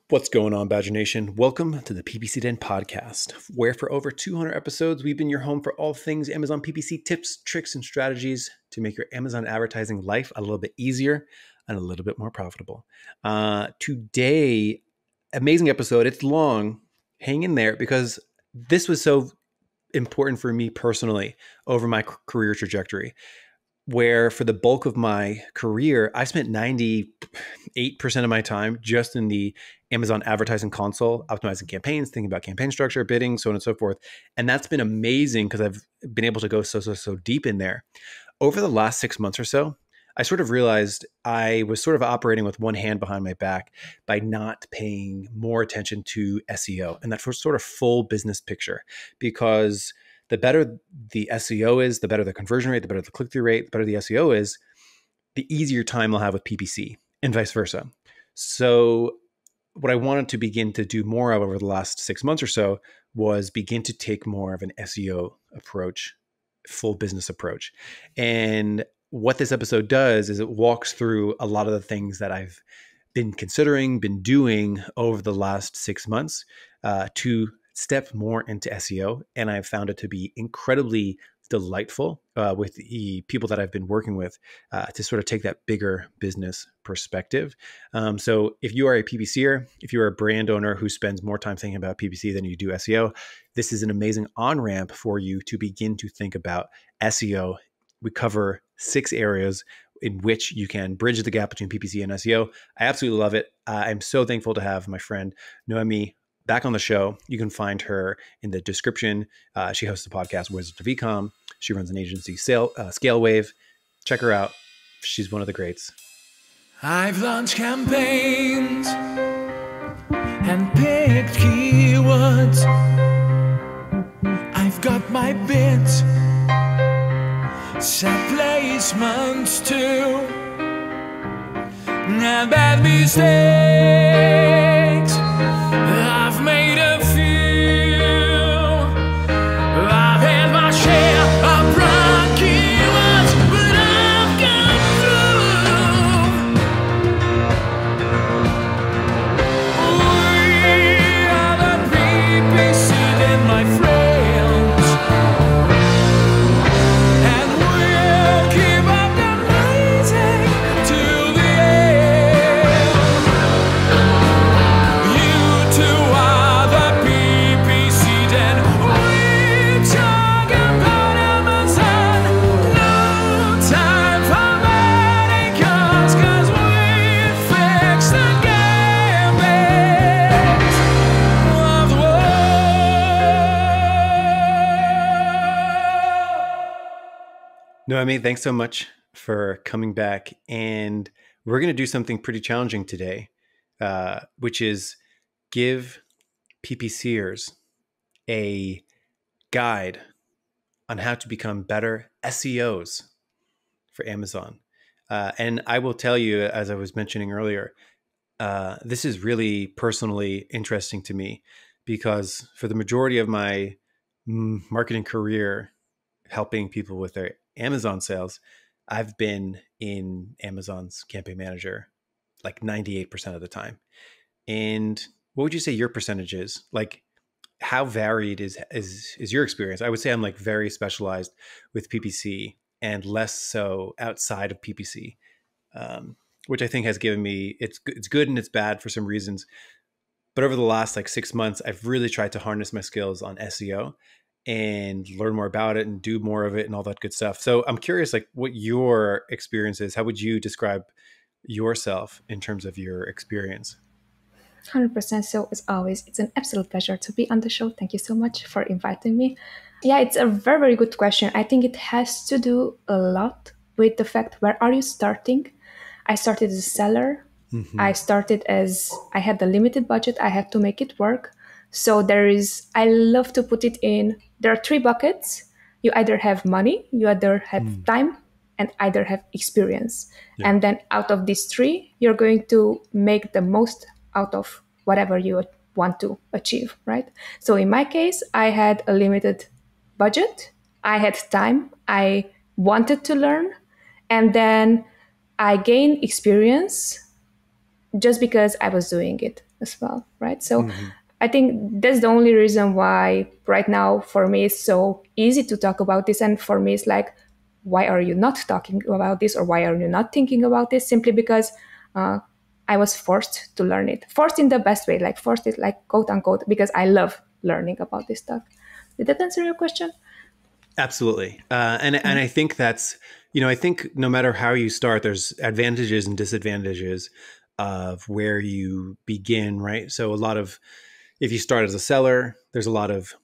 What's going on, Badger Nation? Welcome to the PPC Den podcast, where for over 200 episodes, we've been your home for all things Amazon PPC tips, tricks, and strategies to make your Amazon advertising life a little bit easier and a little bit more profitable. Today, amazing episode. It's long. Hang in there because this was so important for me personally over my career trajectory, where for the bulk of my career, I spent 98% of my time just in the Amazon advertising console, optimizing campaigns, thinking about campaign structure, bidding, so on and so forth. And that's been amazing because I've been able to go so deep in there. Over the last 6 months or so, I sort of realized I was sort of operating with one hand behind my back by not paying more attention to SEO and that sort of full business picture, because the better the SEO is, the better the conversion rate, the better the click-through rate, the better the SEO is, the easier time I'll have with PPC and vice versa. So what I wanted to begin to do more of over the last 6 months or so was begin to take more of an SEO approach, full business approach. And what this episode does is it walks through a lot of the things that I've been considering, been doing over the last 6 months to step more into SEO. And I've found it to be incredibly delightful with the people that I've been working with to sort of take that bigger business perspective. So if you are a PPCer, if you're a brand owner who spends more time thinking about PPC than you do SEO, this is an amazing on-ramp for you to begin to think about SEO. We cover 6 areas in which you can bridge the gap between PPC and SEO. I absolutely love it. I'm so thankful to have my friend Noemi back on the show. You can find her in the description. She hosts the podcast Wizards of Ecom. She runs an agency, Scale Wave. Check her out. She's one of the greats. I've launched campaigns and picked keywords. I've got my bids, set placements too, and bad mistakes. I've made a few. I've had my share of wrong keywords, but I've come through. We are the PPC Den, my friends, and we'll keep up the rising till the end. You two are the PPC Den. We talk about Amazon. No time for manicures, 'cause we fix the gambit of the world. Noemi, thanks so much for coming back. And we're going to do something pretty challenging today, which is give PPCers a guide on how to become better SEOs for Amazon. And I will tell you, as I was mentioning earlier, this is really personally interesting to me because for the majority of my marketing career, helping people with their Amazon sales, I've been in Amazon's campaign manager like 98% of the time. And what would you say your percentage is? Like, how varied is your experience? I would say I'm like very specialized with PPC and less so outside of PPC, which I think has given me, it's good and it's bad for some reasons. But over the last like 6 months, I've really tried to harness my skills on SEO and learn more about it and do more of it and all that good stuff. So I'm curious, like, what your experience is. How would you describe yourself in terms of your experience? 100%. So as always, it's an absolute pleasure to be on the show. Thank you so much for inviting me. Yeah, it's a very, very good question. I think it has to do a lot with the fact, where are you starting? I started as a seller. Mm-hmm. I had a limited budget. I had to make it work. So I love to put it in, there are 3 buckets. You either have money, you either have time, and either have experience. Yeah. And then out of these 3, you're going to make the most out of whatever you want to achieve, right? So in my case, I had a limited budget. I had time. I wanted to learn. And then I gained experience just because I was doing it. as well, right? So I think that's the only reason why right now for me it's so easy to talk about this. And for me, it's like, why are you not talking about this, or why are you not thinking about this? Simply because I was forced to learn it. Forced in the best way, like forced it, like quote unquote, because I love learning about this stuff. Did that answer your question? Absolutely. And I think that's, I think no matter how you start, there's advantages and disadvantages of where you begin, right? So if you start as a seller, there's a lot of,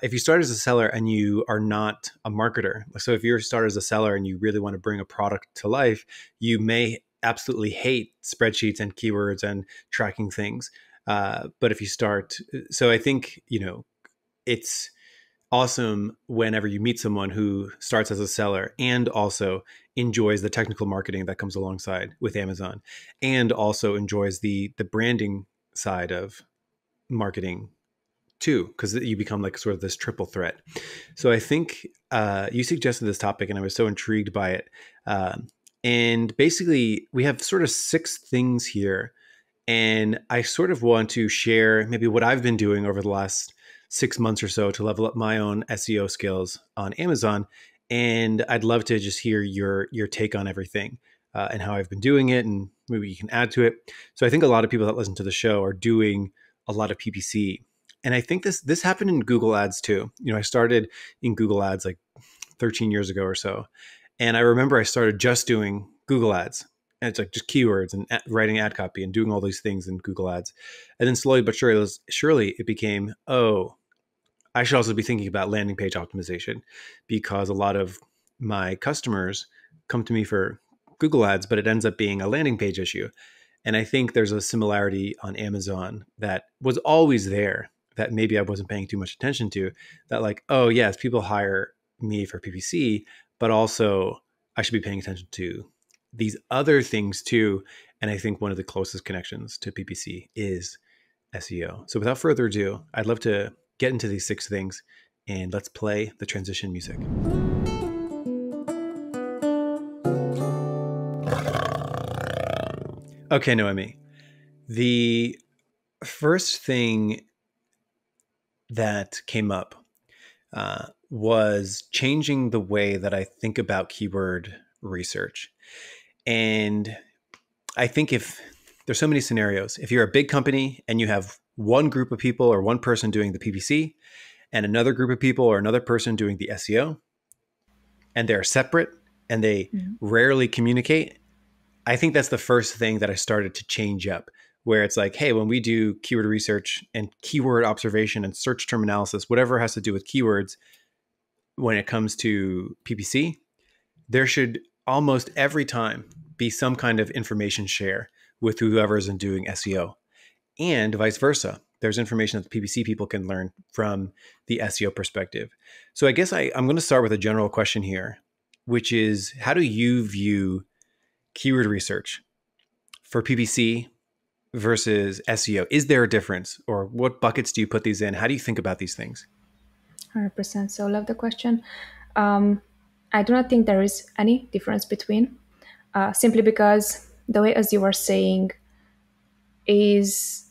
if you start as a seller and you are not a marketer, so if you start as a seller and you really want to bring a product to life, you may absolutely hate spreadsheets and keywords and tracking things. But if you start, so I think, it's awesome whenever you meet someone who starts as a seller and also enjoys the technical marketing that comes alongside with Amazon, and also enjoys the branding side of marketing too, because you become like sort of this triple threat. So I think you suggested this topic and I was so intrigued by it. And basically we have sort of 6 things here, and I sort of want to share maybe what I've been doing over the last 6 months or so to level up my own SEO skills on Amazon. And I'd love to just hear your take on everything and how I've been doing it, and maybe you can add to it. So I think a lot of people that listen to the show are doing a lot of PPC. And I think this happened in Google Ads too. I started in Google Ads like 13 years ago or so. And I remember I started just doing Google Ads. And it's like just keywords and writing ad copy and doing all these things in Google Ads. And then slowly but surely it became, oh, I should also be thinking about landing page optimization, because a lot of my customers come to me for Google Ads, but it ends up being a landing page issue. And I think there's a similarity on Amazon that was always there that maybe I wasn't paying too much attention to, that like, oh yes, people hire me for PPC, but also I should be paying attention to these other things too. And I think one of the closest connections to PPC is SEO. So without further ado, I'd love to get into these 6 things, and let's play the transition music. Okay, Noemi. The first thing that came up was changing the way that I think about keyword research. And I think if there's so many scenarios, if you're a big company and you have one group of people or one person doing the PPC and another group of people or another person doing the SEO, and they're separate and they rarely communicate, I think that's the first thing that I started to change up, where it's like, hey, when we do keyword research and keyword observation and search term analysis, whatever has to do with keywords, when it comes to PPC, there should almost every time be some kind of information share with whoever's doing SEO, and vice versa. There's information that the PPC people can learn from the SEO perspective. So I guess I'm going to start with a general question here, which is, how do you view keyword research for PPC versus SEO? Is there a difference, or what buckets do you put these in? How do you think about these things? 100%. So love the question. I do not think there is any difference between, simply because the way, as you were saying, is,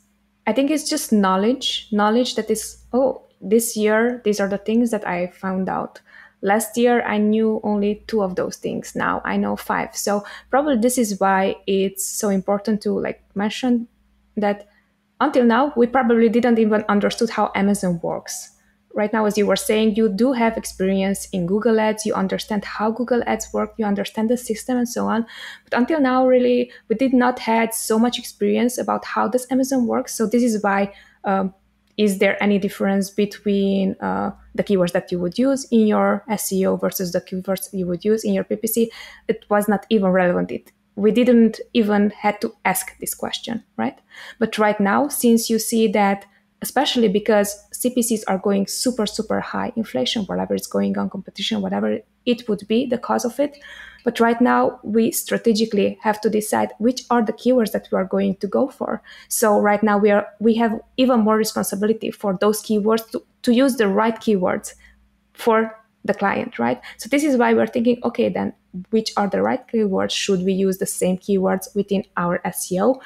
I think it's just knowledge that is, oh, this year, these are the things that I found out. Last year, I knew only 2 of those things. Now I know 5. So probably this is why it's so important to like mention that until now, we probably didn't even understood how Amazon works. Right now, as you were saying, you do have experience in Google Ads, you understand how Google Ads work, you understand the system and so on. But until now, really, we did not had so much experience about how does Amazon work. So this is why, is there any difference between the keywords that you would use in your SEO versus the keywords you would use in your PPC? It was not even relevant. We didn't even had to ask this question, right? But right now, since you see that, especially because CPCs are going super, super high, inflation, whatever is going on, competition, whatever it would be, the cause of it. But right now, we strategically have to decide which are the keywords that we are going to go for. So right now, we have even more responsibility for those keywords to use the right keywords for the client, right? So this is why we're thinking, okay, then which are the right keywords? Should we use the same keywords within our SEO?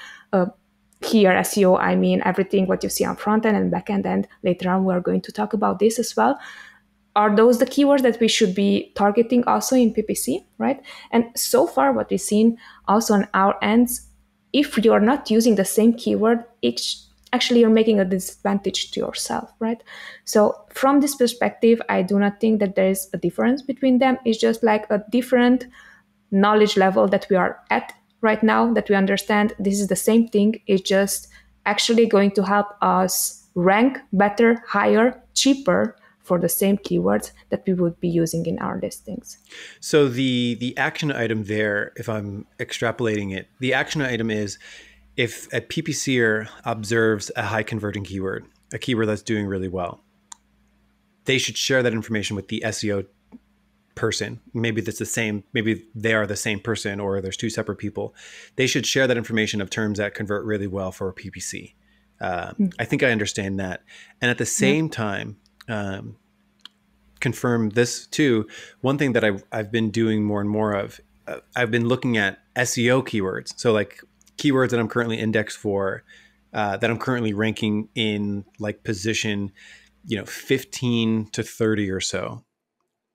here SEO, I mean everything what you see on front end and back end, and later on we're going to talk about this as well. Are those the keywords that we should be targeting also in PPC, right? And so far what we've seen also on our ends, if you're not using the same keyword, actually you're making a disadvantage to yourself, right? So from this perspective, I do not think that there is a difference between them. It's just like a different knowledge level that we are at right now, that we understand this is the same thing. It's just actually going to help us rank better, higher, cheaper for the same keywords that we would be using in our listings. So the action item there, if I'm extrapolating it, the action item is if a PPCer observes a high converting keyword, a keyword that's doing really well, they should share that information with the SEO person. Maybe that's the same, maybe they are the same person, or there's two separate people. They should share that information of terms that convert really well for a PPC. I think I understand that. And at the same time, confirm this too. One thing that I've been doing more and more of, I've been looking at SEO keywords. So like keywords that I'm currently indexed for, that I'm currently ranking in like position, 15 to 30 or so.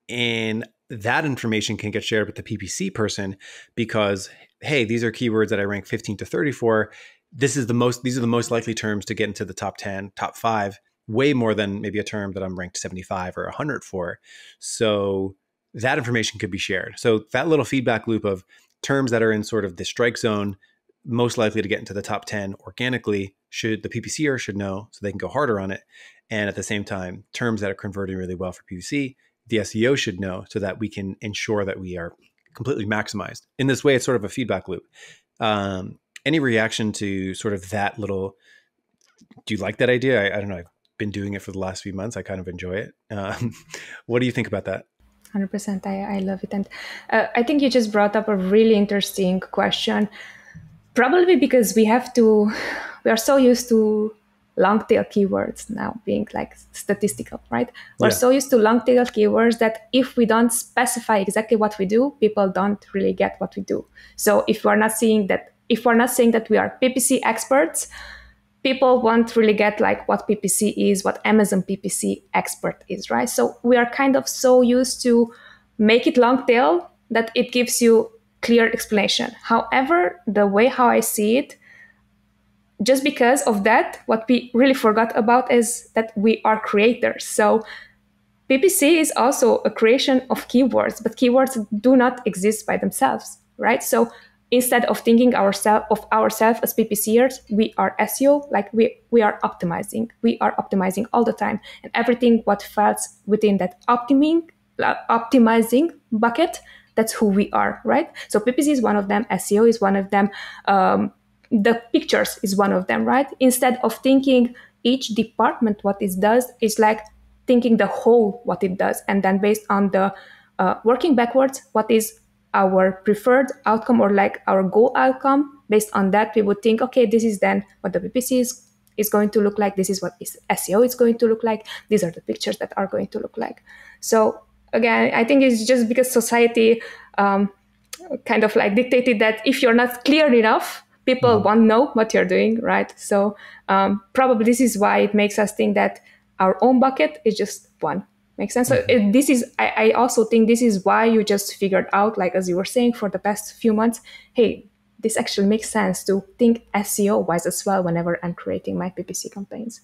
And that information can get shared with the PPC person because, hey, these are keywords that I rank 15 to 30 for. These are the most likely terms to get into the top 10, top 5, way more than maybe a term that I'm ranked 75 or 100 for. So that information could be shared. So that little feedback loop of terms that are in sort of the strike zone, most likely to get into the top 10 organically, the PPCer should know so they can go harder on it. And at the same time, terms that are converting really well for PPC, the SEO should know so that we can ensure that we are completely maximized. In this way, it's sort of a feedback loop. Any reaction to sort of that little, do you like that idea? I don't know. I've been doing it for the last few months. I kind of enjoy it. What do you think about that? 100%. I love it. And I think you just brought up a really interesting question, probably because we are so used to long tail keywords now being like statistical, right? We're so used to long tail keywords that if we don't specify exactly what we do, people don't really get what we do. So if we're not saying that we are PPC experts, people won't really get like what PPC is, what Amazon PPC expert is, right? So we are kind of so used to make it long tail that it gives you clear explanation. However, the way how I see it, just because of that, what we really forgot about is that we are creators. So PPC is also a creation of keywords, but keywords do not exist by themselves, right? So instead of thinking of ourselves as PPCers, we are SEO, like we are optimizing. We are optimizing all the time. And everything what falls within that optimizing bucket, that's who we are, right? So PPC is one of them, SEO is one of them, the pictures is one of them, right? Instead of thinking each department what it does, it's like thinking the whole what it does. And then based on the working backwards, what is our preferred outcome or like our goal outcome, based on that, we would think, okay, this is then what the PPC is going to look like. This is what SEO is going to look like. These are the pictures that are going to look like. So again, I think it's just because society kind of like dictated that if you're not clear enough, people won't know what you're doing, right? So probably this is why it makes us think that our own bucket is just one. Makes sense? So I also think this is why you just figured out, like as you were saying, for the past few months, hey, this actually makes sense to think SEO-wise as well whenever I'm creating my PPC campaigns.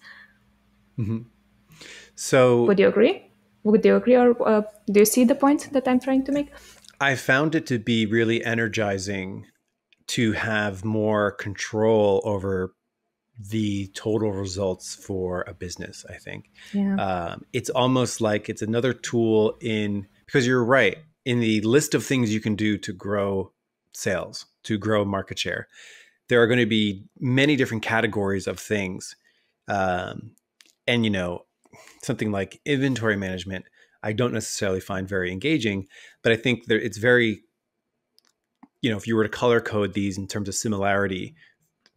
Mm-hmm. So would you agree? Or do you see the point that I'm trying to make? I found it to be really energizing to have more control over the total results for a business, I think. Yeah. It's almost like it's another tool because you're right, in the list of things you can do to grow sales, to grow market share, there are going to be many different categories of things. And, something like inventory management, I don't necessarily find very engaging, but I think that it's very, if you were to color code these in terms of similarity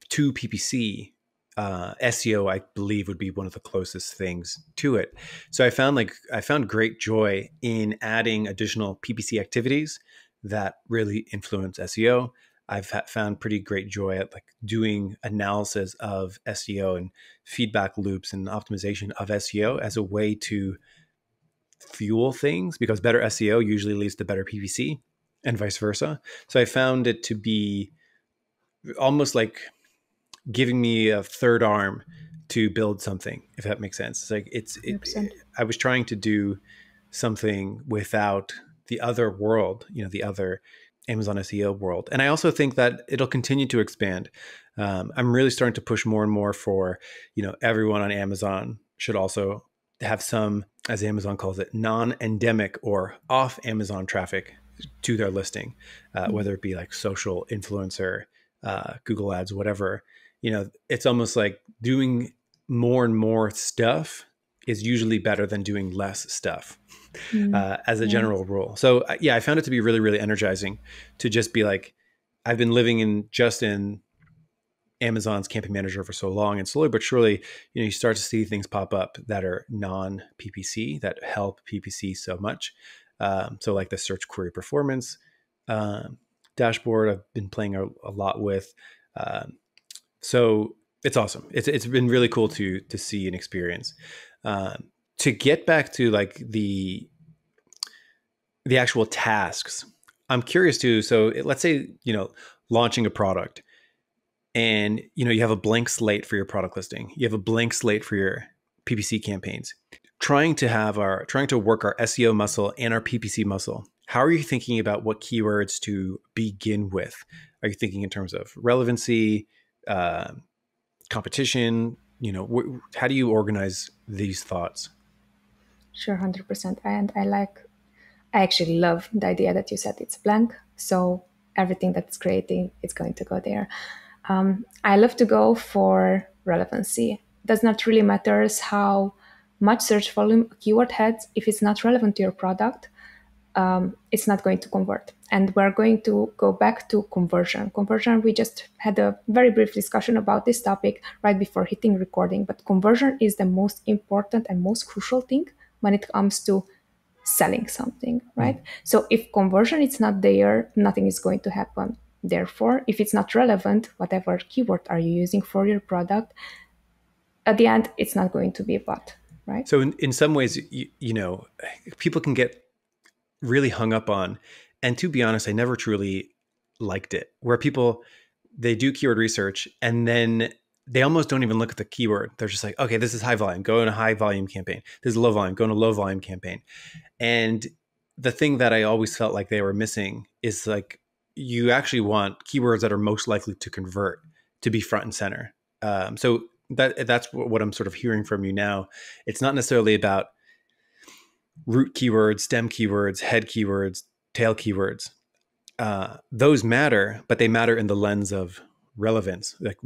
to PPC, SEO, I believe, would be one of the closest things to it. So I found great joy in adding additional PPC activities that really influence SEO. I've found pretty great joy at like doing analysis of SEO and feedback loops and optimization of SEO as a way to fuel things, because better SEO usually leads to better PPC and vice versa. So I found it to be almost like giving me a third arm to build something, if that makes sense. It's like I was trying to do something without the other world, the other Amazon SEO world. And I also think that it'll continue to expand. I'm really starting to push more and more for, everyone on Amazon should also have some, as Amazon calls it, non-endemic or off Amazon traffic to their listing, whether it be like social, influencer, Google ads, whatever. It's almost like doing more and more stuff is usually better than doing less stuff as a general rule. So I found it to be really, really energizing to just be like, I've been living in Amazon's campaign manager for so long, and slowly but surely, you start to see things pop up that are non-PPC that help PPC so much. So like the search query performance dashboard, I've been playing a lot with. So it's awesome. It's been really cool to see and experience. To get back to like the actual tasks, I'm curious too. So let's say, launching a product, and, you have a blank slate for your product listing. You have a blank slate for your PPC campaigns. Trying to work our SEO muscle and our PPC muscle. How are you thinking about what keywords to begin with? Are you thinking in terms of relevancy, competition? How do you organize these thoughts? Sure, 100%. And I actually love the idea that you said it's blank. So everything that's creating is going to go there. I love to go for relevancy. Does not really matter how much search volume a keyword has. If it's not relevant to your product, it's not going to convert. And we're going to go back to conversion. Conversion, we just had a very brief discussion about this topic right before hitting recording, but conversion is the most important and most crucial thing when it comes to selling something, right? So if conversion is not there, nothing is going to happen. Therefore, if it's not relevant, whatever keyword are you using for your product, at the end, it's not going to be bought, right? So in some ways, people can get really hung up on, and to be honest, I never truly liked it, where people, they do keyword research and then they almost don't even look at the keyword. They're just like, okay, this is high volume, go in a high volume campaign. This is low volume, go in a low volume campaign. And the thing that I always felt like they were missing is like, you actually want keywords that are most likely to convert to be front and center. So that's what I'm sort of hearing from you now. It's not necessarily about root keywords, stem keywords, head keywords, tail keywords. Those matter, but they matter in the lens of relevance. Like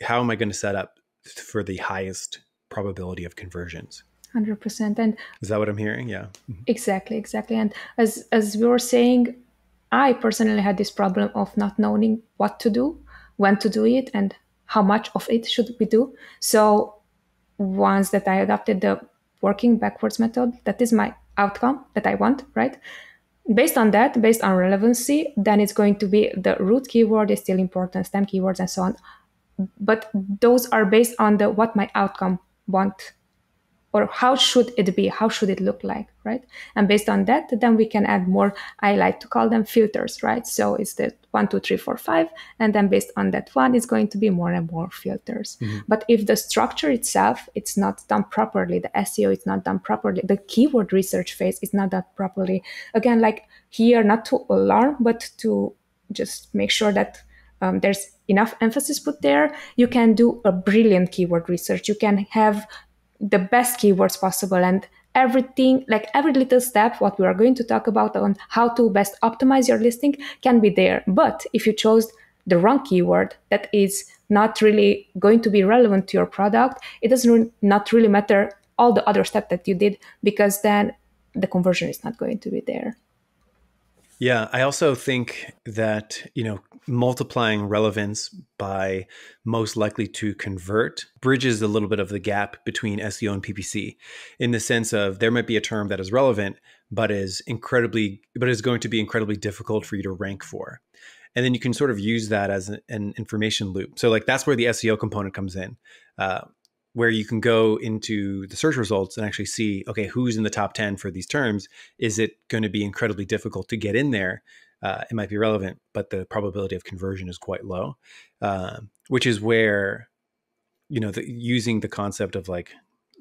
how am I going to set up for the highest probability of conversions? 100%. And is that what I'm hearing? Yeah. Exactly. And as we were saying, I personally had this problem of not knowing what to do, when to do it, and how much of it should we do. So once that I adopted the working backwards method, that is my outcome that I want, right? Based on relevancy, then it's going to be the root keyword is still important, stem keywords and so on. But those are based on what my outcome want, or how should it be, how should it look like, right? And based on that, then we can add more, I like to call them filters, right? So it's the 1, 2, 3, 4, 5, and then based on that one, it's going to be more and more filters. But if the structure itself, it's not done properly, the SEO is not done properly, the keyword research phase is not done properly, again, like here, not to alarm, but to just make sure that there's enough emphasis put there, you can do a brilliant keyword research. You can have the best keywords possible, and everything, like every little step, what we are going to talk about on how to best optimize your listing can be there. But if you chose the wrong keyword that is not really going to be relevant to your product, it does not really matter all the other steps that you did, because then the conversion is not going to be there. Yeah, I also think that, multiplying relevance by most likely to convert bridges a little bit of the gap between SEO and PPC, in the sense of there might be a term that is relevant, but is going to be incredibly difficult for you to rank for. And then you can sort of use that as an information loop. So like that's where the SEO component comes in, where you can go into the search results and actually see, okay, who's in the top 10 for these terms? Is it going to be incredibly difficult to get in there? It might be relevant, but the probability of conversion is quite low, which is where, using the concept of like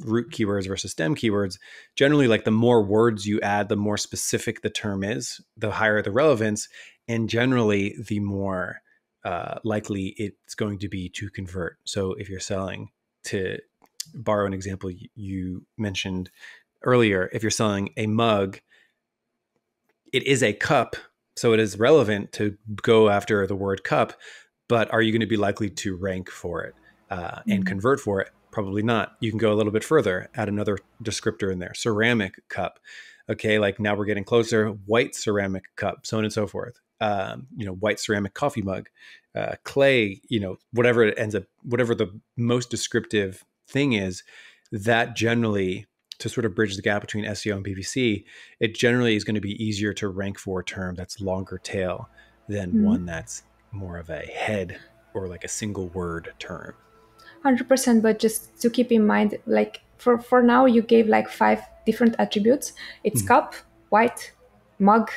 root keywords versus stem keywords, generally like the more words you add, the more specific the term is, the higher the relevance, and generally the more likely it's going to be to convert. So if you're selling, to borrow an example you mentioned earlier, if you're selling a mug, it is a cup, so it is relevant to go after the word cup, but are you going to be likely to rank for it and convert for it? Probably not. You can go a little bit further, add another descriptor in there, ceramic cup. Okay, like now we're getting closer, white ceramic cup, so on and so forth. White ceramic coffee mug, clay, whatever it ends up, whatever the most descriptive thing is, that generally, to sort of bridge the gap between SEO and PPC, it generally is going to be easier to rank for a term that's longer tail than one that's more of a head or like a single word term. 100%, but just to keep in mind, like for now, you gave like 5 different attributes. It's cup, white, mug,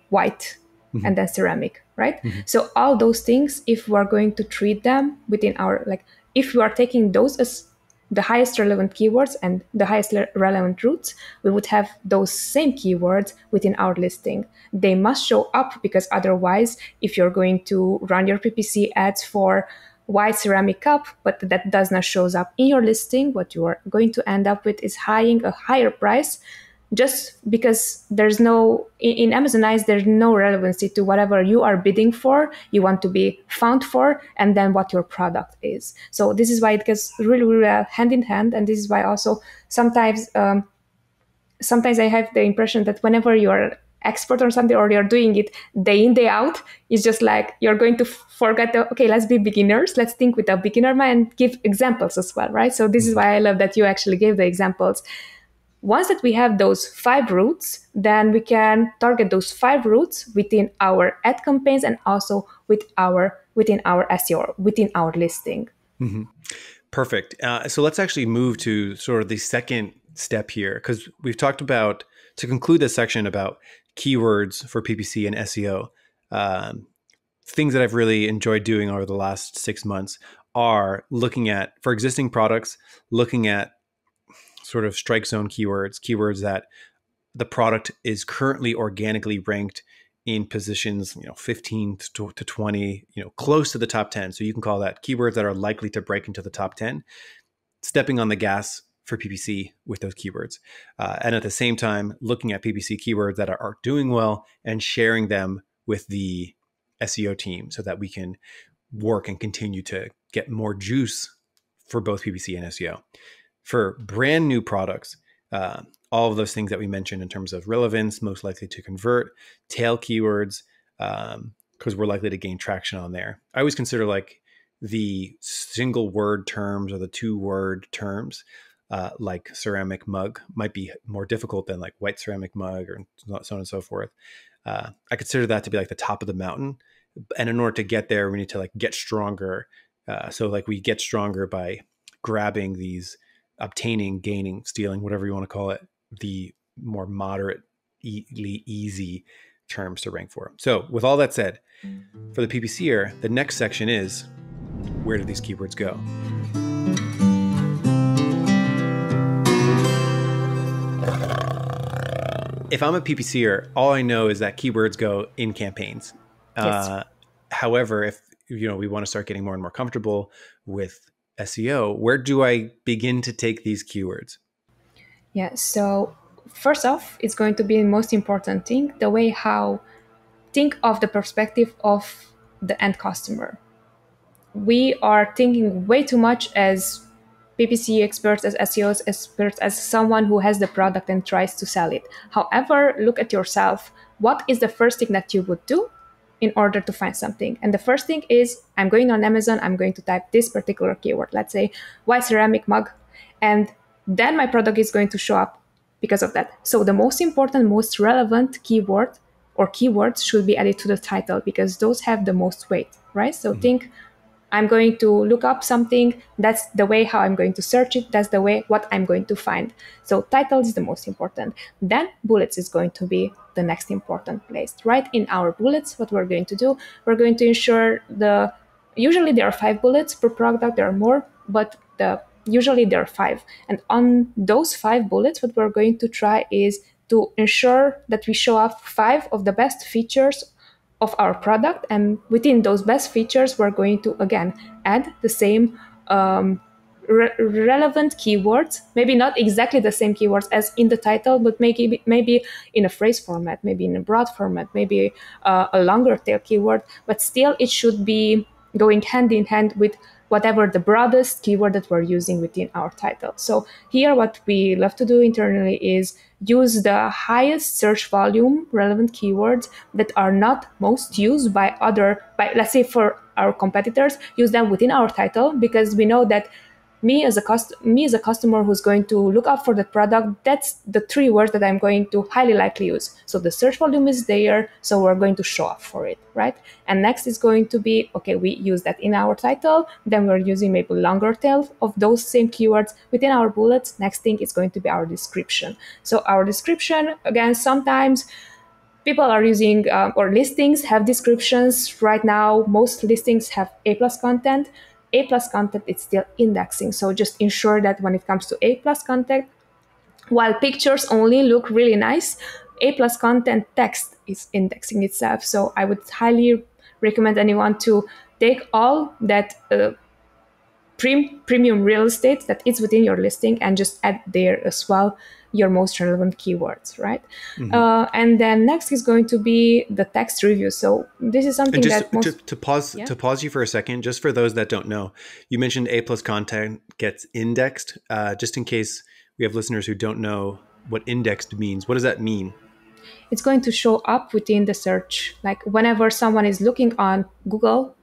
white, and then ceramic, right? So all those things, if we're going to treat them within our, like, if you are taking those as the highest relevant keywords and the highest relevant routes, we would have those same keywords within our listing. They must show up, because otherwise, if you're going to run your PPC ads for white ceramic cup, but that does not shows up in your listing, what you are going to end up with is hiring a higher price, just because there's no, in Amazon eyes, there's no relevancy to whatever you are bidding for, you want to be found for, and then what your product is. So this is why it gets really, really hand in hand. And this is why also sometimes I have the impression that whenever you're expert or something, or you're doing it day in, day out, it's just like you're going to forget, okay, let's be beginners. Let's think with a beginner mind and give examples as well, right? So this is why I love that you actually gave the examples. Once that we have those 5 routes, then we can target those 5 routes within our ad campaigns and also within our SEO, within our listing. Perfect. So let's actually move to sort of the second step here, because we've talked about, to conclude this section, about keywords for PPC and SEO. Things that I've really enjoyed doing over the last 6 months are looking at, for existing products, looking at sort of strike zone keywords that the product is currently organically ranked in positions, 15 to 20, close to the top 10. So you can call that keywords that are likely to break into the top 10, stepping on the gas for PPC with those keywords. And at the same time, looking at PPC keywords that are doing well and sharing them with the SEO team so that we can work and continue to get more juice for both PPC and SEO. For brand new products, all of those things that we mentioned in terms of relevance, most likely to convert, tail keywords, because we're likely to gain traction on there. I always consider like the single word terms or the 2-word terms, like ceramic mug, might be more difficult than like white ceramic mug or so on and so forth. I consider that to be like the top of the mountain. And in order to get there, we need to like get stronger. So like we get stronger by grabbing these, obtaining, gaining, stealing, whatever you want to call it, the more moderate, easy terms to rank for. So with all that said, for the PPCer, the next section is, where do these keywords go? If I'm a PPCer, all I know is that keywords go in campaigns. Yes. However, if we want to start getting more and more comfortable with SEO, where do I begin to take these keywords? Yeah, so first off, it's going to be the most important thing, the way how think of the perspective of the end customer. We are thinking way too much as PPC experts, as SEO experts, as someone who has the product and tries to sell it. However, look at yourself. What is the first thing that you would do in order to find something? And the first thing is, I'm going on Amazon, I'm going to type this particular keyword, let's say white ceramic mug, and then my product is going to show up because of that. So the most important, most relevant keyword or keywords should be added to the title because those have the most weight, right? So think, I'm going to look up something. That's the way how I'm going to search it. That's the way what I'm going to find. So title is the most important. Then bullets is going to be the next important place, right? In our bullets, what we're going to do, we're going to ensure usually there are 5 bullets per product. There are more, but usually there are 5. And on those 5 bullets, what we're going to try is to ensure that we show up 5 of the best features of our product, and within those best features we're going to again add the same relevant keywords, maybe not exactly the same keywords as in the title, but maybe in a phrase format, maybe in a broad format, maybe a longer tail keyword, but still it should be going hand in hand with whatever the broadest keyword that we're using within our title. So here what we love to do internally is use the highest search volume relevant keywords that are not most used by let's say for our competitors, use them within our title, because we know that me as a customer who's going to look up for the product, that's the 3 words that I'm going to highly likely use. So the search volume is there, so we're going to show up for it, right? And next is going to be, okay, we use that in our title, then we're using maybe longer tail of those same keywords within our bullets. Next thing is going to be our description. So our description, again, sometimes people are using, or listings have descriptions. Right now, most listings have A+ content. A+ content is still indexing. So just ensure that when it comes to A+ content, while pictures only look really nice, A+ content text is indexing itself. So I would highly recommend anyone to take all that premium real estate that is within your listing and just add there as well your most relevant keywords, right? And then next is going to be the text review. So this is something that to pause you for a second, just for those that don't know, you mentioned A+ content gets indexed. Just in case we have listeners who don't know what indexed means, what does that mean? It's going to show up within the search. Like whenever someone is looking on Google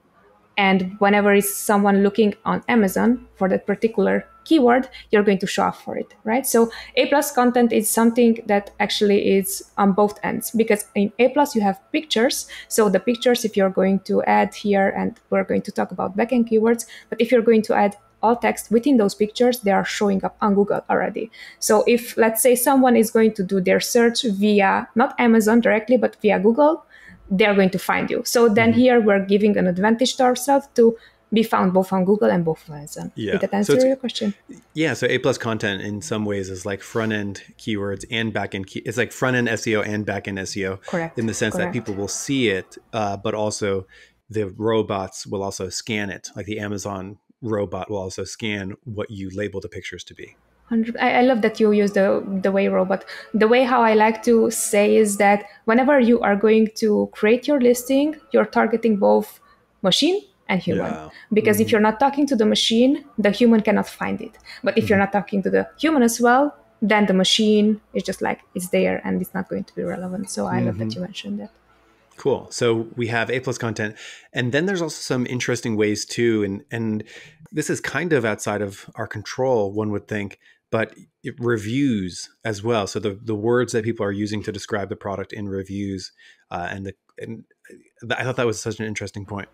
and whenever is someone looking on Amazon for that particular keyword, you're going to show up for it, right? So A+ content is something that actually is on both ends, because in A+ you have pictures. So the pictures, if you're going to add here, and we're going to talk about backend keywords, but if you're going to add all text within those pictures, they are showing up on Google already. So if, let's say, someone is going to do their search via, not Amazon directly, but via Google, they're going to find you. So then here we're giving an advantage to ourselves to be found both on Google and both on Amazon. Yeah. Did that answer your question? Yeah. So A+ content in some ways is like front end keywords and back end. It's like front end SEO and back end SEO. Correct. In the sense that people will see it, but also the robots will also scan it. Like the Amazon robot will also scan what you label the pictures to be. I love that you use the way robot. The way how I like to say is that whenever you are going to create your listing, you're targeting both machine and human. Yeah. Because if you're not talking to the machine, the human cannot find it. But if you're not talking to the human as well, then the machine is just like, it's there and it's not going to be relevant. So I love that you mentioned that. Cool. So we have A+ content, and then there's also some interesting ways too. And this is kind of outside of our control, one would think, but reviews as well. So the words that people are using to describe the product in reviews, and I thought that was such an interesting point.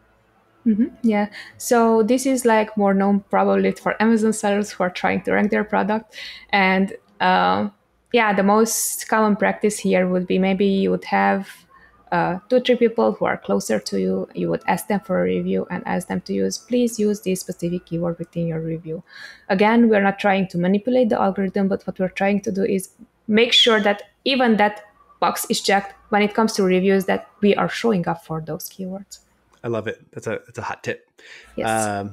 Yeah. So this is like more known probably for Amazon sellers who are trying to rank their product. And the most common practice here would be, maybe you would have 2 or 3 people who are closer to you. You would ask them for a review and ask them to please use this specific keyword within your review. Again, we're not trying to manipulate the algorithm, but what we're trying to do is make sure that even that box is checked when it comes to reviews, that we are showing up for those keywords. I love it. That's a hot tip. Yes.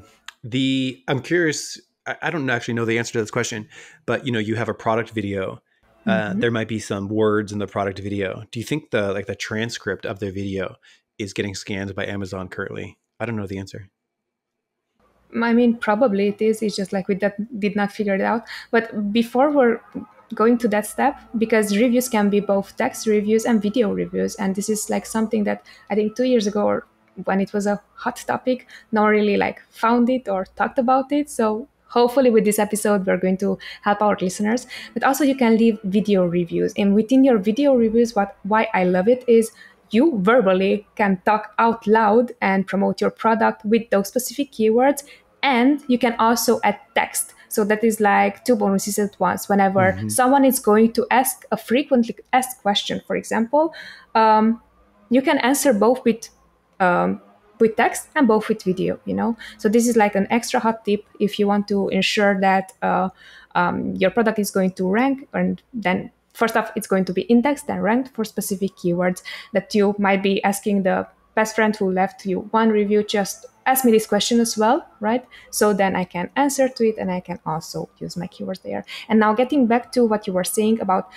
I'm curious. I don't actually know the answer to this question, but you have a product video. There might be some words in the product video. Do you think the transcript of the video is getting scanned by Amazon currently? I don't know the answer. I mean, probably it is. It's just like we did not figure it out. But before we're going to that step, because reviews can be both text reviews and video reviews. And this is like something that I think 2 years ago, or when it was a hot topic, no one really found it or talked about it. So hopefully with this episode, we're going to help our listeners. But also you can leave video reviews. And within your video reviews, why I love it is you verbally can talk out loud and promote your product with those specific keywords. And you can also add text. So that is like two bonuses at once. Whenever someone is going to ask a frequently asked question, for example, you can answer both with text and both with video, So this is like an extra hot tip if you want to ensure that your product is going to rank, and then first off, it's going to be indexed and ranked for specific keywords that you might be asking the best friend who left you one review, just ask me this question as well, right? So then I can answer to it and I can also use my keywords there. And now getting back to what you were saying about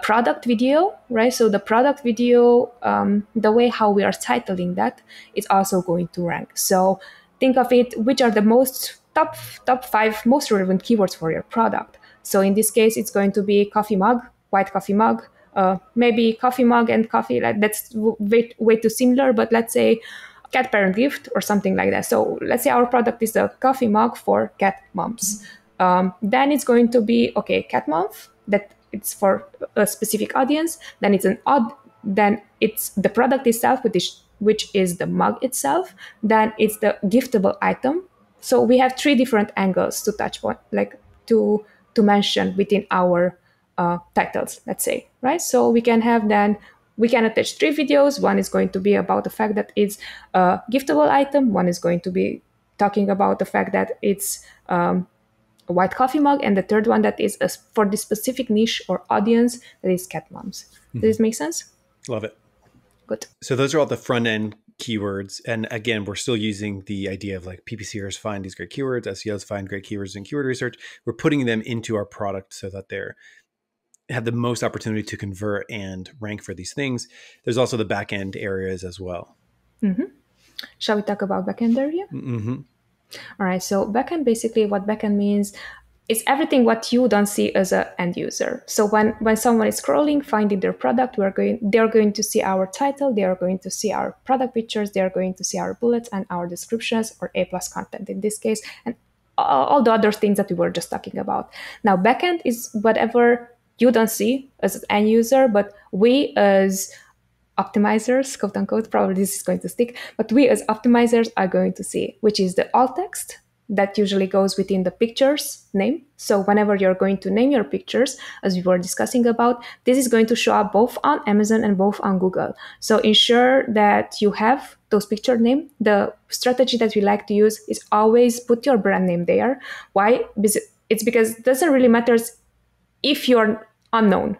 product video, right? So the product video, the way how we are titling that is also going to rank. So think of it, which are the top 5 most relevant keywords for your product. So in this case, it's going to be coffee mug, white coffee mug, maybe coffee mug and coffee. Like that's way too similar, but let's say cat parent gift or something like that. So let's say our product is a coffee mug for cat moms. Then it's going to be, okay, cat month, that it's for a specific audience. Then it's the product itself, which is the mug itself. Then it's the giftable item. So we have 3 different angles to touch point, like to mention within our titles, let's say, right? So we can attach 3 videos. One is going to be about the fact that it's a giftable item. One is going to be talking about the fact that it's a white coffee mug. And the third one that is for this specific niche or audience, that is cat moms. Does this make sense? Love it. Good. So those are all the front end keywords. And again, we're still using the idea of like PPCers find these great keywords, SEOs find great keywords in keyword research. We're putting them into our product so that they're have the most opportunity to convert and rank for these things. There's also the backend areas as well. Shall we talk about backend area? All right. So backend, basically what backend means is everything what you don't see as an end user. So when someone is scrolling, finding their product, they're going to see our title, they are going to see our product pictures, they are going to see our bullets and our descriptions, or A+ content in this case, and all the other things that we were just talking about. Now, backend is whatever you don't see as an end user, but we as optimizers, quote unquote, probably this is going to stick, but we as optimizers are going to see, which is the alt text that usually goes within the picture's name. So whenever you're going to name your pictures, as we were discussing about, this is going to show up both on Amazon and both on Google. So ensure that you have those picture name. The strategy that we like to use is always put your brand name there. Why? It's because it doesn't really matter if you're unknown,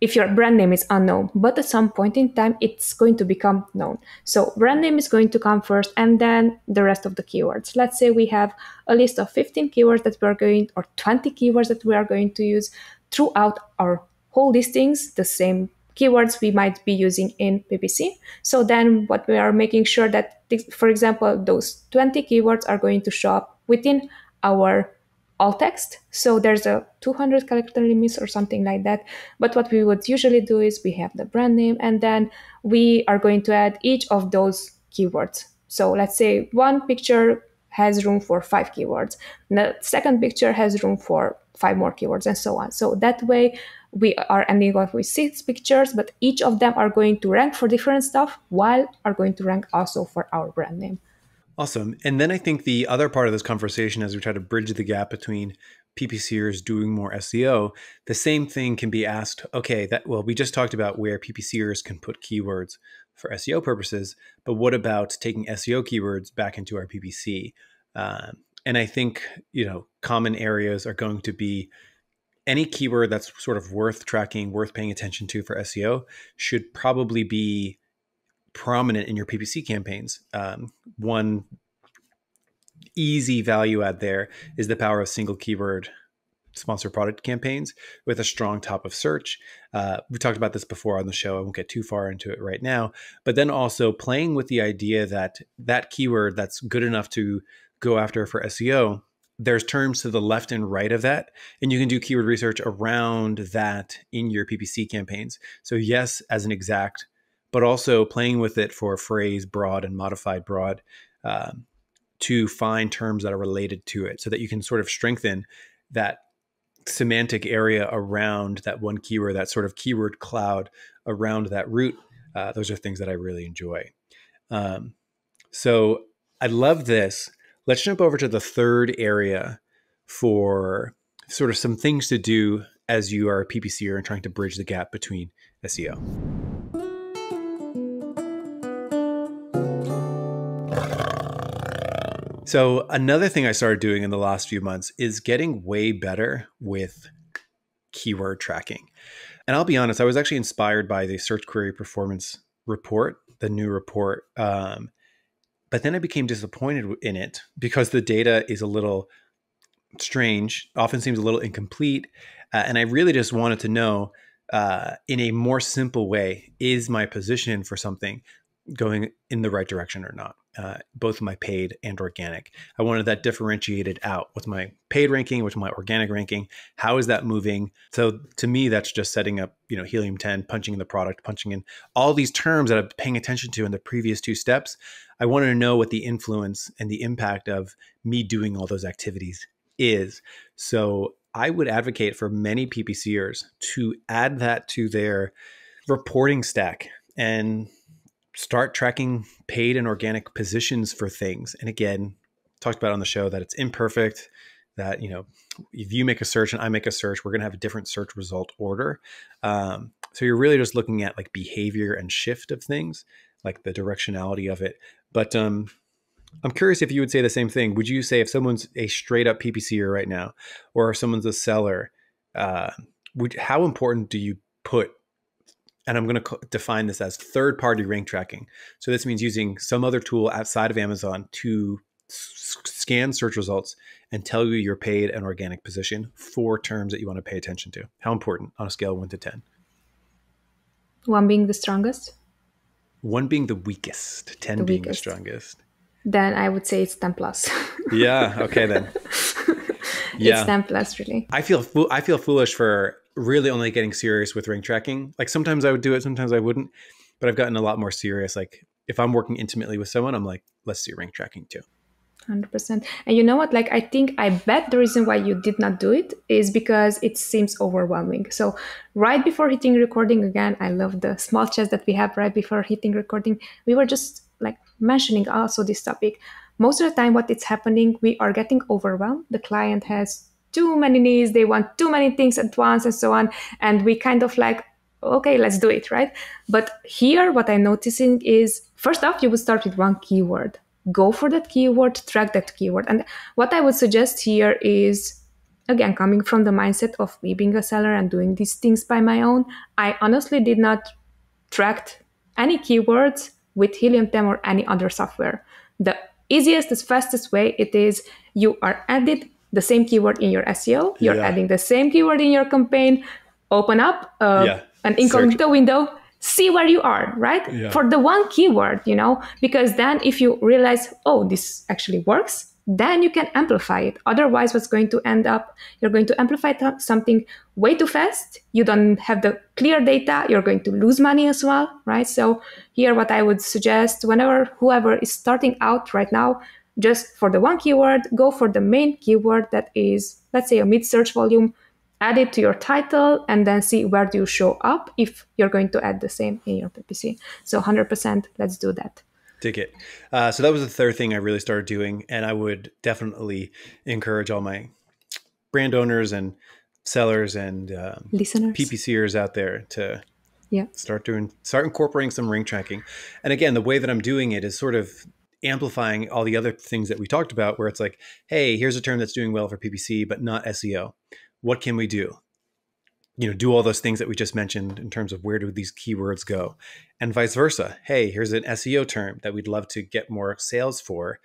if your brand name is unknown, but at some point in time, it's going to become known. So brand name is going to come first and then the rest of the keywords. Let's say we have a list of 15 keywords that we are going, or 20 keywords that we are going to use throughout our whole listings, the same keywords we might be using in PPC. So then what we are making sure that, for example, those 20 keywords are going to show up within our alt text. So there's a 200 character limits or something like that. But what we would usually do is we have the brand name and then we are going to add each of those keywords. So let's say one picture has room for 5 keywords. The second picture has room for 5 more keywords and so on. So that way we are ending up with 6 pictures, but each of them are going to rank for different stuff while are going to rank also for our brand name. Awesome. And then I think the other part of this conversation, as we try to bridge the gap between PPCers doing more SEO, the same thing can be asked. Okay, we just talked about where PPCers can put keywords for SEO purposes, but what about taking SEO keywords back into our PPC? And I think, common areas are going to be any keyword that's sort of worth tracking, worth paying attention to for SEO should probably be prominent in your PPC campaigns. One easy value add there is the power of single keyword sponsored product campaigns with a strong top of search. We talked about this before on the show. I won't get too far into it right now, but then also playing with the idea that that keyword that's good enough to go after for SEO, there's terms to the left and right of that, and you can do keyword research around that in your PPC campaigns. So yes, as an exact, but also playing with it for phrase broad and modified broad to find terms that are related to it so that you can sort of strengthen that semantic area around that one keyword, that sort of keyword cloud around that root Those are things that I really enjoy. So I love this. Let's jump over to the third area for sort of some things to do as you are a PPCer and trying to bridge the gap between SEO. So another thing I started doing in the last few months is getting way better with keyword tracking. And I'll be honest, I was actually inspired by the Search Query Performance report, the new report. But then I became disappointed in it because the data is a little strange, often seems a little incomplete. And I really just wanted to know in a more simple way, is my position for something going in the right direction or not, both my paid and organic. I wanted that differentiated out with my paid ranking, with my organic ranking. How is that moving? So to me, that's just setting up, Helium 10, punching in the product, punching in all these terms that I'm paying attention to in the previous two steps. I wanted to know what the influence and the impact of me doing all those activities is. So I would advocate for many PPCers to add that to their reporting stack and start tracking paid and organic positions for things. And again, talked about on the show that it's imperfect, that, if you make a search and I make a search, we're going to have a different search result order. So you're really just looking at like behavior and shift of things, like the directionality of it. But I'm curious if you would say the same thing. Would you say if someone's a straight up PPCer right now, or if someone's a seller, how important do you put, and I'm going to define this as third-party rank tracking. So this means using some other tool outside of Amazon to scan search results and tell you your paid and organic position for terms that you want to pay attention to. How important on a scale of 1 to 10? 1 being the strongest. 1 being the weakest, 10 being the strongest. Then I would say it's 10 plus. Yeah. Okay, then. Yeah. It's 10 plus, really. I feel foolish for really only getting serious with rank tracking. Like sometimes I would do it, sometimes I wouldn't, but I've gotten a lot more serious. Like if I'm working intimately with someone, I'm like, let's do rank tracking too. 100%. And you know what? Like, I bet the reason why you did not do it is because it seems overwhelming. So right before hitting recording, again, I love the small chats that we have right before hitting recording. We were just like mentioning also this topic. Most of the time, what is happening, we are getting overwhelmed. The client has too many needs. They want too many things at once and so on. And we kind of like, okay, let's do it, right? But here, what I'm noticing is, first off, you would start with one keyword. Go for that keyword, track that keyword. And what I would suggest here is, again, coming from the mindset of me being a seller and doing these things by my own, I honestly did not track any keywords with Helium 10 or any other software. The easiest, the fastest way it is, you are added the same keyword in your SEO, you're adding the same keyword in your campaign, open up an incognito window, see where you are, right? Yeah. For the one keyword, because then if you realize, oh, this actually works, then you can amplify it. Otherwise, what's going to end up, you're going to amplify something way too fast. You don't have the clear data. You're going to lose money as well, right? So here, what I would suggest, whoever is starting out right now, just for the one keyword, go for the main keyword that is, let's say, a mid-search volume, add it to your title, and then see where do you show up if you're going to add the same in your PPC. So 100%, let's do that. Dig it. So that was the third thing I really started doing. And I would definitely encourage all my brand owners and sellers and listeners, PPCers out there to start incorporating some rank tracking. And again, the way that I'm doing it is sort of amplifying all the other things that we talked about, where it's like, hey, here's a term that's doing well for PPC, but not SEO. What can we do? Do all those things that we just mentioned in terms of where do these keywords go, and vice versa. Hey, here's an SEO term that we'd love to get more sales for,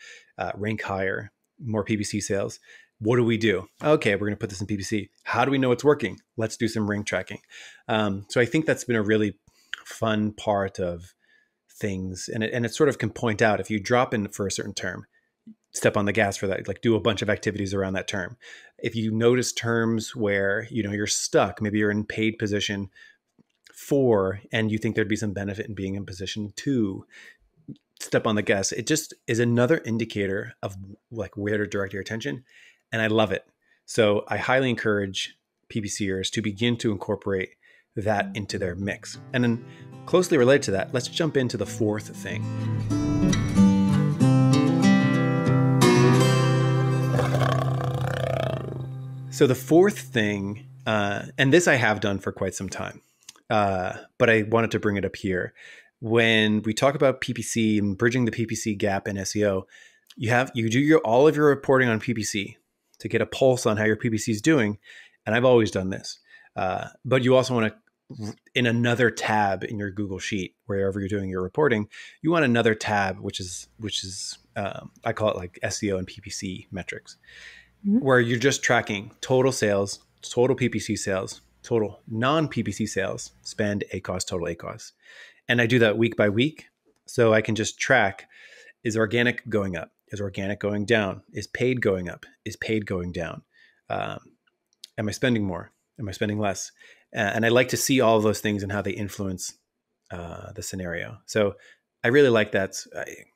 rank higher, more PPC sales. What do we do? Okay, we're going to put this in PPC. How do we know it's working? Let's do some rank tracking. So I think that's been a really fun part of things. And it sort of can point out if you drop in for a certain term, step on the gas for that, like do a bunch of activities around that term. If you notice terms where, you're stuck, maybe you're in paid position 4 and you think there'd be some benefit in being in position 2, step on the gas. It just is another indicator of like where to direct your attention. And I love it. So I highly encourage PPCers to begin to incorporate that into their mix. And then closely related to that, let's jump into the fourth thing. So the fourth thing, and this I have done for quite some time, but I wanted to bring it up here. When we talk about PPC and bridging the PPC gap in SEO, you do all of your reporting on PPC to get a pulse on how your PPC is doing. And I've always done this. But you also want to, in another tab in your Google Sheet, wherever you're doing your reporting, you want another tab, which is I call it like SEO and PPC metrics, where you're just tracking total sales, total PPC sales, total non-PPC sales, spend, ACoS, total ACoS. And I do that week by week. So I can just track, is organic going up? Is organic going down? Is paid going up? Is paid going down? Am I spending more? Am I spending less? And I like to see all of those things and how they influence the scenario. So I really like that.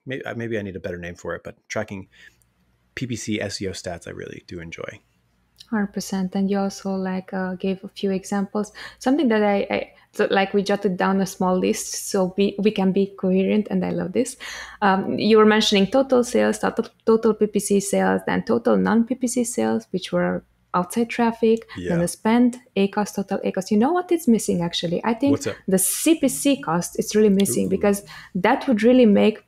Maybe I need a better name for it, but tracking PPC SEO stats, I really do enjoy. 100%. And you also gave a few examples. Something that so we jotted down a small list so we can be coherent, and I love this. You were mentioning total sales, total PPC sales, then total non-PPC sales, which were outside traffic, then the spend, ACoS, total ACoS. You know what is missing actually? I think the CPC cost is really missing because that would really make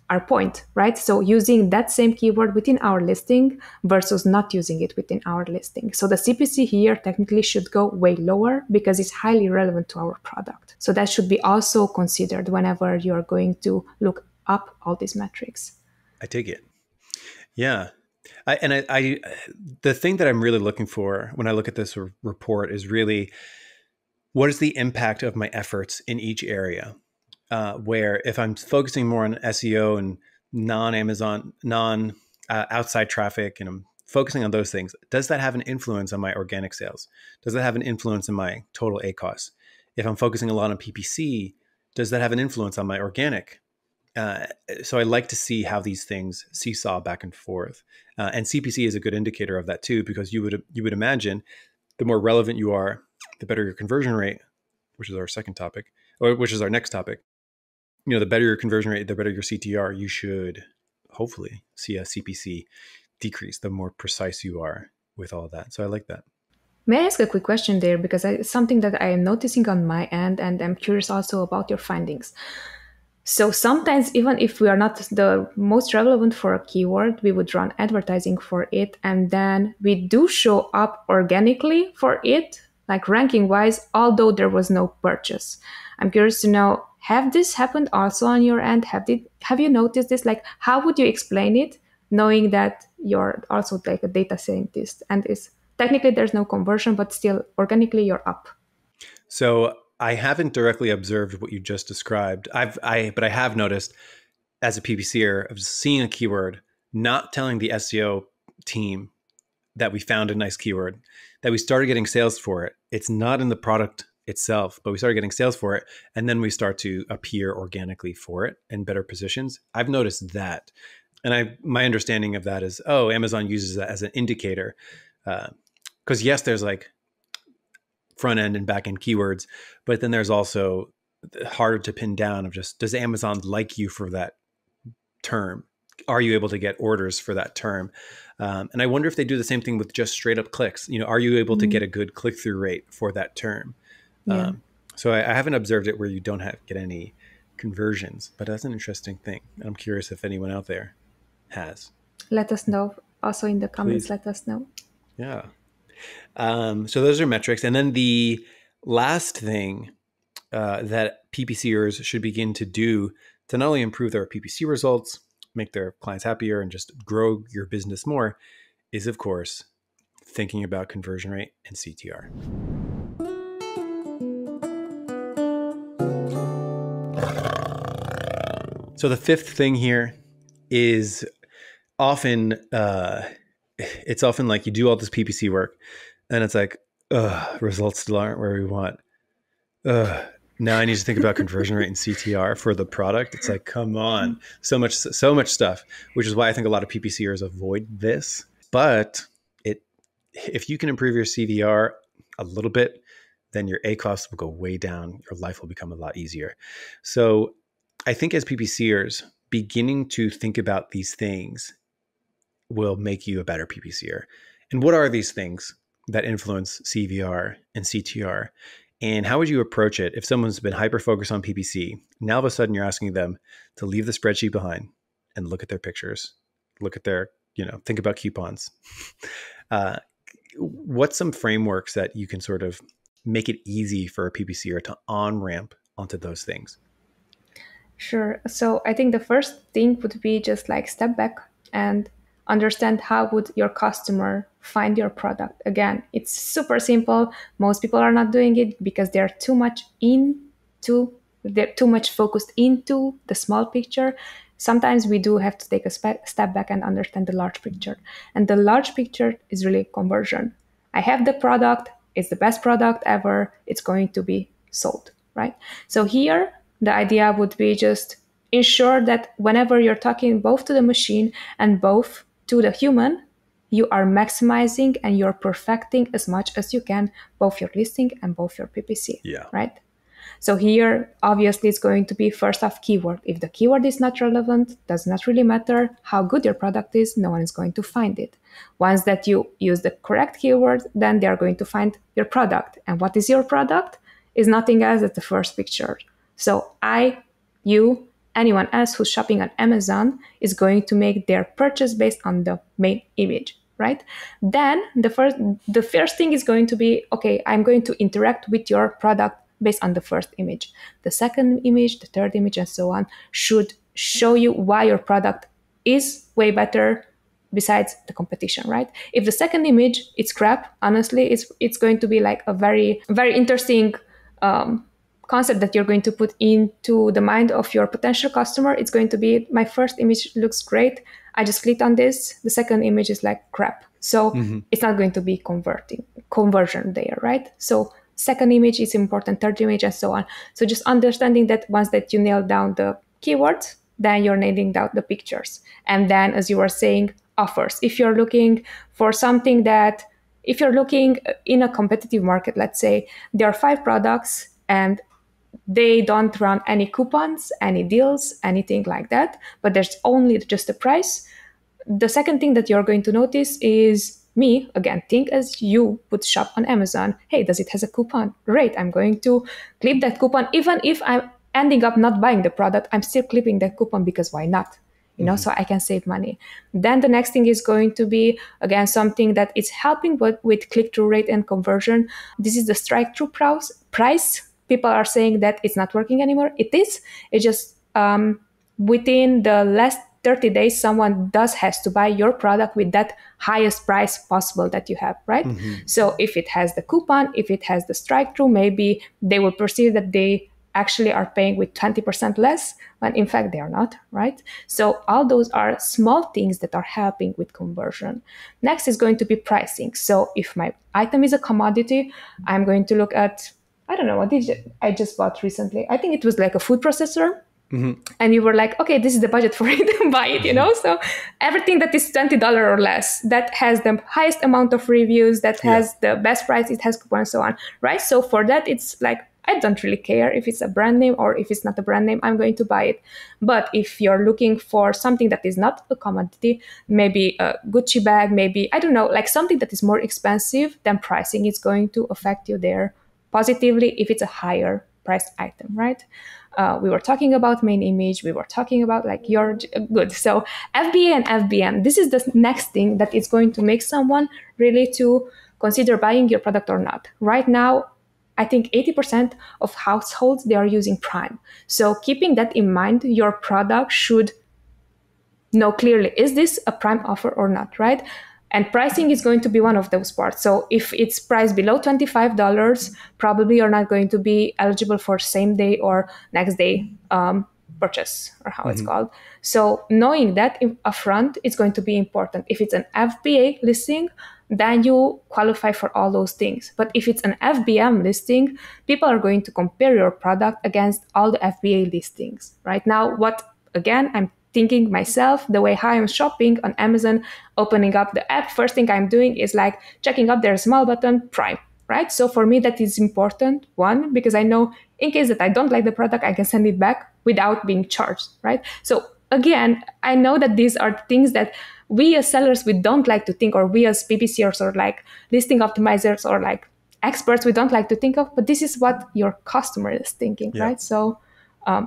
our point, right? So using that same keyword within our listing versus not using it within our listing. So the CPC here technically should go way lower because it's highly relevant to our product. So that should be also considered whenever you're going to look up all these metrics. I take it. Yeah. The thing that I'm really looking for when I look at this report is really, what is the impact of my efforts in each area? Where if I'm focusing more on SEO and non-Amazon, outside traffic, and I'm focusing on those things, does that have an influence on my organic sales? Does that have an influence on my total ACoS? If I'm focusing a lot on PPC, does that have an influence on my organic? So I like to see how these things seesaw back and forth. And CPC is a good indicator of that too, because you would imagine the more relevant you are, the better your conversion rate, which is our second topic, or which is our next topic. The better your conversion rate, the better your CTR. You should hopefully see a CPC decrease the more precise you are with all of that. So I like that. May I ask a quick question there? Because it's something that I am noticing on my end, and I'm curious also about your findings. So sometimes, even if we are not the most relevant for a keyword, we would run advertising for it, and then we do show up organically for it, like ranking wise, although there was no purchase. I'm curious to know, have this happened also on your end? Have you noticed this? Like, how would you explain it, knowing that you're also like a data scientist and is technically there's no conversion, but still organically you're up? So I haven't directly observed what you just described. But I have noticed as a PPCer of seeing a keyword, not telling the SEO team that we found a nice keyword, that we started getting sales for it. It's not in the product itself, but we started getting sales for it. And then we start to appear organically for it in better positions. I've noticed that. And my understanding of that is, Amazon uses that as an indicator. Because yes, there's like front end and back end keywords, but then there's also harder to pin down of just, does Amazon like you for that term? Are you able to get orders for that term? And I wonder if they do the same thing with just straight up clicks. Are you able to get a good click-through rate for that term? Yeah. So I haven't observed it where you don't get any conversions, but that's an interesting thing. I'm curious if anyone out there has. Let us know. Also in the comments, Please. Let us know. Yeah. So those are metrics. And then the last thing that PPCers should begin to do to not only improve their PPC results, make their clients happier, and just grow your business more is, of course, thinking about conversion rate and CTR. So the fifth thing here is often, it's often like you do all this PPC work and it's like, results still aren't where we want. Now I need to think about conversion rate and CTR for the product. It's like, come on, so much stuff, which is why I think a lot of PPCers avoid this. But if you can improve your CVR a little bit, then your A costs will go way down. Your life will become a lot easier. So I think as PPCers, beginning to think about these things will make you a better PPCer. And what are these things that influence CVR and CTR? And how would you approach it if someone's been hyper-focused on PPC? Now all of a sudden you're asking them to leave the spreadsheet behind and look at their pictures, look at their, think about coupons. What's some frameworks that you can sort of make it easy for a PPCer to on-ramp onto those things? Sure. So I think the first thing would be just like step back and understand how would your customer find your product. Again, it's super simple. Most people are not doing it because they're too much focused into the small picture. Sometimes we do have to take a step back and understand the large picture. And the large picture is really conversion. I have the product. It's the best product ever. It's going to be sold, right? So here, the idea would be just ensure that whenever you're talking both to the machine and both to the human, you are maximizing and you're perfecting as much as you can, both your listing and both your PPC, right? So here, obviously, it's going to be first off keyword. If the keyword is not relevant, does not really matter how good your product is, no one is going to find it. Once that you use the correct keyword, then they are going to find your product. And what is your product? Is nothing else than the first picture. So you, anyone else who's shopping on Amazon is going to make their purchase based on the main image, right? Then the first thing is going to be, okay, I'm going to interact with your product based on the first image. The second image, the third image, and so on should show you why your product is way better besides the competition, right? If the second image is crap, honestly, it's going to be like a very, very interesting concept that you're going to put into the mind of your potential customer. It's going to be, my first image looks great. I just clicked on this. The second image is like crap. So it's not going to be conversion there, right? So second image is important, third image, and so on. So just understanding that once that you nail down the keywords, then you're nailing down the pictures. And then, as you were saying, offers. If you're looking for something if you're looking in a competitive market, let's say there are 5 products and they don't run any coupons, any deals, anything like that, but there's only just the price. The second thing that you're going to notice is me, again, think as you would shop on Amazon. Hey, does it has a coupon? Great, I'm going to clip that coupon. Even if I'm ending up not buying the product, I'm still clipping that coupon because why not? So I can save money. Then the next thing is going to be, again, something that is helping with click-through rate and conversion. This is the strike-through price. People are saying that it's not working anymore. It is. It's just within the last 30 days, someone has to buy your product with that highest price possible that you have, right? So if it has the coupon, if it has the strike-through, maybe they will perceive that they actually are paying with 20% less, when in fact they are not, right? So all those are small things that are helping with conversion. Next is going to be pricing. So if my item is a commodity, I'm going to look at, I don't know, what I just bought recently. I think it was like a food processor. And you were like, okay, this is the budget for it, buy it, So everything that is $20 or less, that has the highest amount of reviews, that has the best price, it has coupon and so on, right? So for that, it's like, I don't really care if it's a brand name or if it's not a brand name, I'm going to buy it. But if you're looking for something that is not a commodity, maybe a Gucci bag, maybe, I don't know, like something that is more expensive, then pricing is going to affect you there positively if it's a higher priced item, right? We were talking about main image. We were talking about like your good. So FBA and FBM, this is the next thing that is going to make someone really to consider buying your product or not. Right now, I think 80% of households, they are using Prime. So keeping that in mind, your product should know clearly, is this a Prime offer or not, right? And pricing is going to be one of those parts. So if it's priced below $25, probably you're not going to be eligible for same day or next day purchase, or how it's called. So knowing that upfront is going to be important. If it's an FBA listing, then you qualify for all those things. But if it's an FBM listing, people are going to compare your product against all the FBA listings. Right now, again, I'm thinking myself, the way how I'm shopping on Amazon, opening up the app, first thing I'm doing is like checking up their small button, Prime. right? So for me, that is important. One, because I know in case that I don't like the product, I can send it back without being charged, right? So again, I know that these are things that we as sellers, we don't like to think, or we as PPCers or like listing optimizers or like experts, we don't like to think of, but this is what your customer is thinking, right? So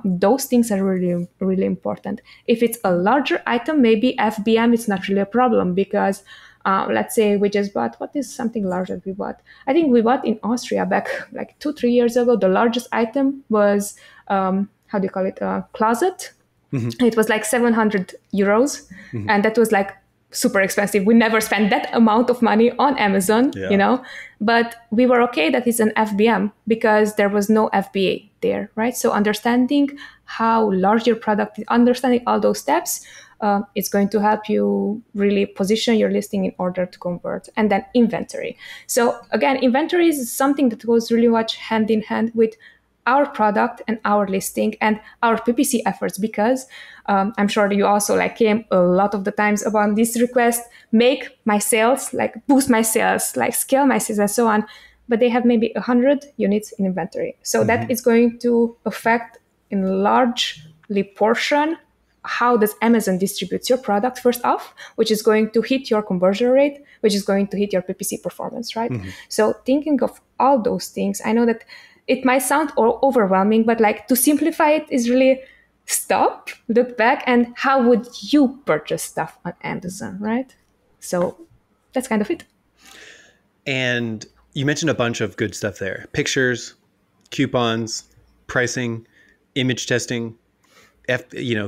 those things are really, really important. If it's a larger item, maybe FBM is not really a problem because let's say we just bought, what is something large that we bought? I think we bought in Austria back like 2-3 years ago. The largest item was, how do you call it? A closet. Mm-hmm. It was like 700 euros. Mm-hmm. And that was like super expensive. We never spent that amount of money on Amazon, you know, but we were okay that it's an FBM because there was no FBA there, right? So understanding how large your product is, understanding all those steps, it's going to help you really position your listing in order to convert. And then inventory. So again, inventory is something that goes really much hand in hand with our product and our listing and our PPC efforts, because I'm sure that you also like came a lot of the times about this request, make my sales, like boost my sales, like scale my sales and so on. But they have maybe 100 units in inventory. So that is going to affect in largely portion how does Amazon distributes your product first off, which is going to hit your conversion rate, which is going to hit your PPC performance, right? So thinking of all those things, I know that it might sound overwhelming, but like to simplify it is really stop, look back, and how would you purchase stuff on Amazon, right? So that's kind of it. And you mentioned a bunch of good stuff there: pictures, coupons, pricing, image testing,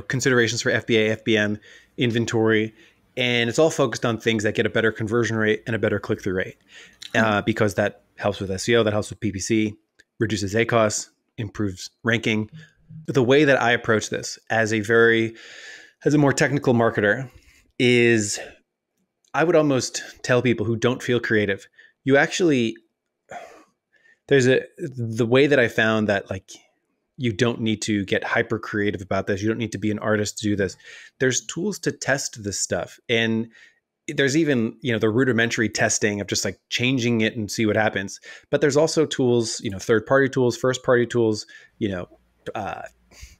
considerations for FBA, FBM, inventory, and it's all focused on things that get a better conversion rate and a better click-through rate, because that helps with SEO, that helps with PPC, reduces ACOS, improves ranking. The way that I approach this as a more technical marketer is I would almost tell people who don't feel creative, the way that I found that like you don't need to get hyper creative about this. You don't need to be an artist to do this. There's tools to test this stuff. And there's even, the rudimentary testing of just like changing it and see what happens. But there's also tools, third-party tools, first-party tools,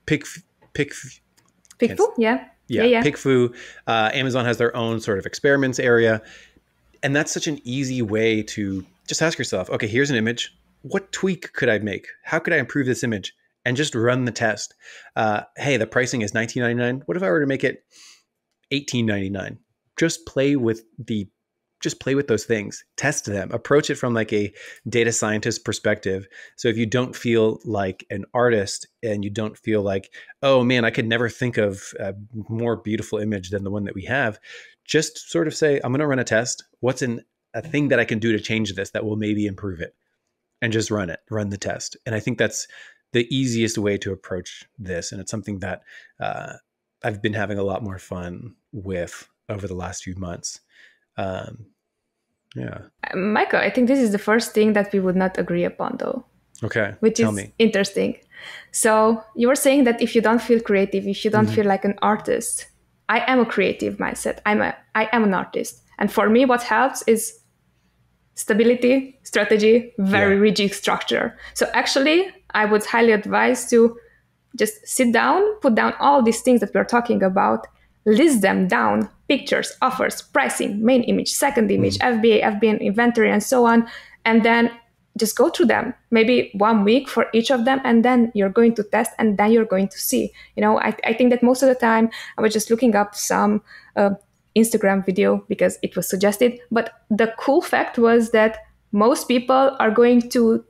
Pickfu, Pickfu. Amazon has their own sort of experiments area. And that's such an easy way to just ask yourself, okay, here's an image. What tweak could I make? How could I improve this image? And just run the test. Hey, the pricing is $19.99. What if I were to make it $18.99? Just play with those things, test them, approach it from like a data scientist perspective. So if you don't feel like an artist and you don't feel like, oh man, I could never think of a more beautiful image than the one that we have, just sort of say, I'm going to run a test. What's a thing that I can do to change this that will maybe improve it? And just run the test. And I think that's the easiest way to approach this. And it's something that I've been having a lot more fun with over the last few months. Michael, I think this is the first thing that we would not agree upon though. Okay. Which Tell is me. interesting. So you were saying that if you don't feel creative, if you don't feel like an artist, I am a creative mindset. I am an artist. And for me, what helps is stability, strategy, very rigid structure. So actually, I would highly advise to just sit down, put down all these things that we're talking about, list them down, pictures, offers, pricing, main image, second image, FBA, FBN, inventory, and so on. And then just go through them, maybe 1 week for each of them. And then you're going to test and then you're going to see. I think that most of the time I was just looking up some Instagram video because it was suggested. But the cool fact was that most people are going to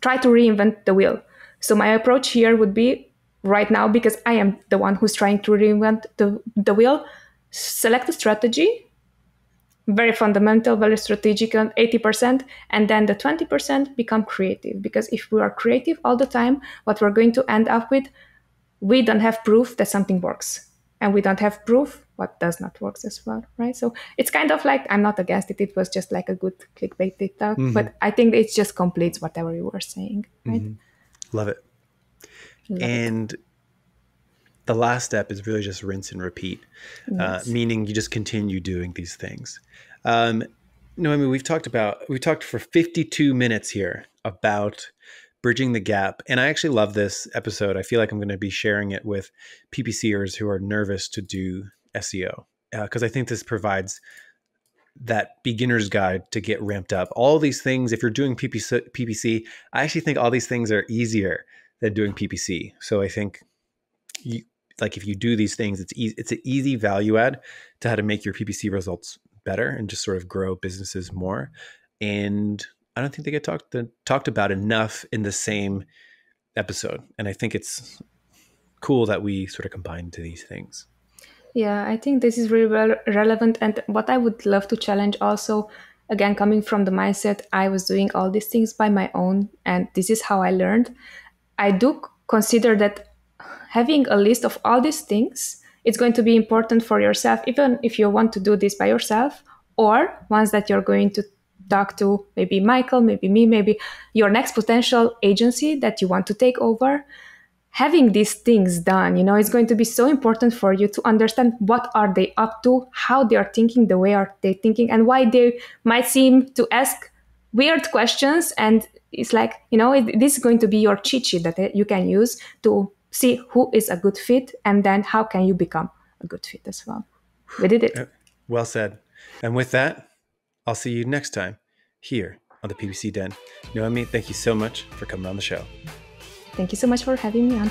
try to reinvent the wheel. So my approach here would be right now, because I am the one who's trying to reinvent the wheel, select a strategy, very fundamental, very strategic, 80%, and then the 20% become creative. Because if we are creative all the time, what we're going to end up with, we don't have proof that something works. And we don't have proof what does not work as well, right? So it's kind of like, I'm not against it. It was just like a good clickbait talk, but I think it just completes whatever you were saying, right? Love it. And the last step is really just rinse and repeat, meaning you just continue doing these things. Noemi, we've talked for 52 minutes here about bridging the gap. And I actually love this episode. I feel like I'm going to be sharing it with PPCers who are nervous to do SEO because I think this provides that beginner's guide to get ramped up. All these things, if you're doing PPC, I actually think all these things are easier than doing PPC. So I think if you do these things, it's an easy value add to how to make your PPC results better and just sort of grow businesses more. And I don't think they get talked about enough in the same episode. And I think it's cool that we sort of combine to these things. Yeah, I think this is really relevant. And what I would love to challenge also, again, coming from the mindset, I was doing all these things by my own, and this is how I learned. I do consider that having a list of all these things, it's going to be important for yourself, even if you want to do this by yourself, or ones that you're going to talk to, maybe Michael, maybe me, maybe your next potential agency that you want to take over. Having these things done, it's going to be so important for you to understand what are they up to, how they are thinking, the way are they thinking, and why they might seem to ask weird questions. And it's like, this is going to be your cheat sheet that you can use to see who is a good fit, and then how can you become a good fit as well. We did it. Well said. And with that, I'll see you next time here on the PPC Den. Noemi, thank you so much for coming on the show. Thank you so much for having me on.